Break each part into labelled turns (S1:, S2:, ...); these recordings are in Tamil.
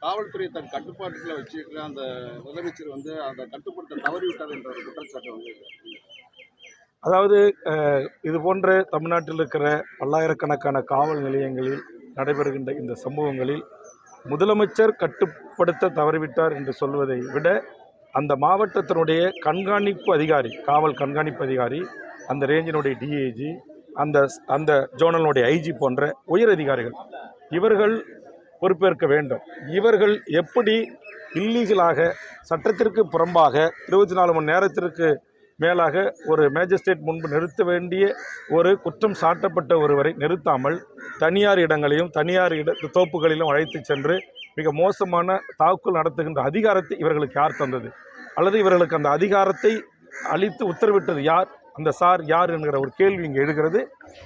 S1: காவல்துறை தன் கட்டுப்பாட்டுக்குள்ள வச்சிருக்கிற அந்த முதலமைச்சர் வந்து அந்த கட்டுப்படுத்த தவறிவிட்டார் என்ற ஒரு குற்றச்சாட்டு வந்து
S2: அதாவது இது போன்ற தமிழ்நாட்டில் இருக்கிற பல்லாயிரக்கணக்கான காவல் நிலையங்களில் நடைபெறுகின்ற இந்த சம்பவங்களில் முதலமைச்சர் கட்டுப்படுத்த தவறிவிட்டார் என்று சொல்வதை விட அந்த மாவட்டத்தினுடைய கண்காணிப்பு அதிகாரி, காவல் கண்காணிப்பு அதிகாரி, அந்த ரேஞ்சினுடைய டிஐஜி, அந்த அந்த ஜோனலுடைய ஐஜி போன்ற உயர் அதிகாரிகள் இவர்கள் பொறுப்பேற்க வேண்டும். இவர்கள் எப்படி இல்லீகலாக சட்டத்திற்கு புறம்பாக 24 மணி நேரத்திற்கு மேலாக ஒரு மேஜிஸ்ட்ரேட் முன்பு நிறுத்த வேண்டிய ஒரு குற்றம் சாட்டப்பட்ட ஒருவரை நிறுத்தாமல் தனியார் இடங்களையும் தனியார் தோப்புகளிலும் அழைத்து சென்று மிக மோசமான தாக்குதல் நடத்துகின்ற அதிகாரத்தை இவர்களுக்கு யார் தந்தது, அல்லது இவர்களுக்கு அந்த அதிகாரத்தை அளித்து உத்தரவிட்டது யார், அந்த சார் யார் என்கிற ஒரு கேள்வி இங்கே எழுகிறது.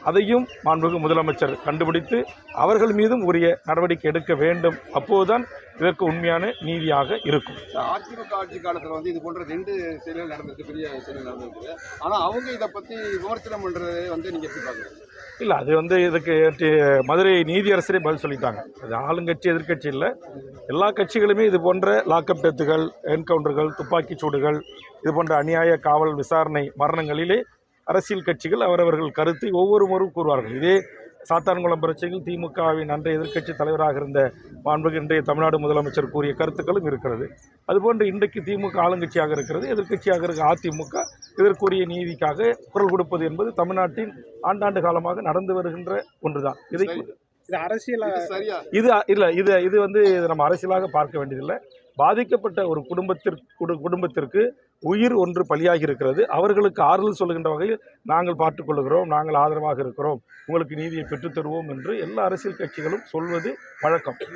S2: அதையும் மாண்புமிகு முதலமைச்சர் கண்டுபிடித்து அவர்கள் மீதும் உரிய நடவடிக்கை எடுக்க வேண்டும். அப்போதுதான் இதற்கு உண்மையான நீதியாக இருக்கும்.
S1: அதிமுக ஆட்சி காலத்தில் வந்து இது போன்ற 2 செயல்கள் நடந்திருக்கு, பெரிய செயல்கள் நடந்திருக்கு. ஆனால் அவங்க இதை பற்றி விமர்சனம் பண்ணுறது வந்து நீங்கள் எப்படி பார்க்குறீங்க?
S2: இல்லை, அது இதுக்கு மதுரை நீதியரசரே பதில் சொல்லிட்டாங்க. அது ஆளுங்கட்சி எதிர்கட்சி இல்லை, எல்லா கட்சிகளுமே இது போன்ற லாக்அப் டெத்துகள், என்கவுண்டர்கள், துப்பாக்கிச் சூடுகள், இது போன்ற அநியாய காவல் விசாரணை மரணங்களிலே அரசியல் கட்சிகள் அவரவர்கள் கருத்தை ஒவ்வொரு முறையும் கூறுவார்கள். இதே சாத்தான்குளம் பிரச்சனையில் திமுகவின் அன்றைய எதிர்க்கட்சி தலைவராக இருந்த மாண்புமிகு இன்றைய தமிழ்நாடு முதலமைச்சர் கூறிய கருத்துக்களும் இருக்கிறது. அதுபோன்று இன்றைக்கு திமுக ஆளுங்கட்சியாக இருக்கிறது, எதிர்க்கட்சியாக இருக்க அதிமுக இதற்குரிய நீதிக்காக குரல் கொடுப்பது என்பது தமிழ்நாட்டின் ஆண்டாண்டு காலமாக நடந்து வருகின்ற ஒன்றுதான். இது நம்ம அரசியலாக பார்க்க வேண்டியதில்லை. பாதிக்கப்பட்ட ஒரு குடும்பத்திற்கு உயிர் ஒன்று பலியாகி இருக்கிறது. அவர்களுக்கு ஆறுதல் சொல்லுகின்ற வகையில் நாங்கள் பார்த்துக்கொள்கிறோம், நாங்கள் ஆதரவாக இருக்கிறோம், உங்களுக்கு நீதியை பெற்றுத்தருவோம் என்று எல்லா அரசியல் கட்சிகளும் சொல்வது வழக்கம்.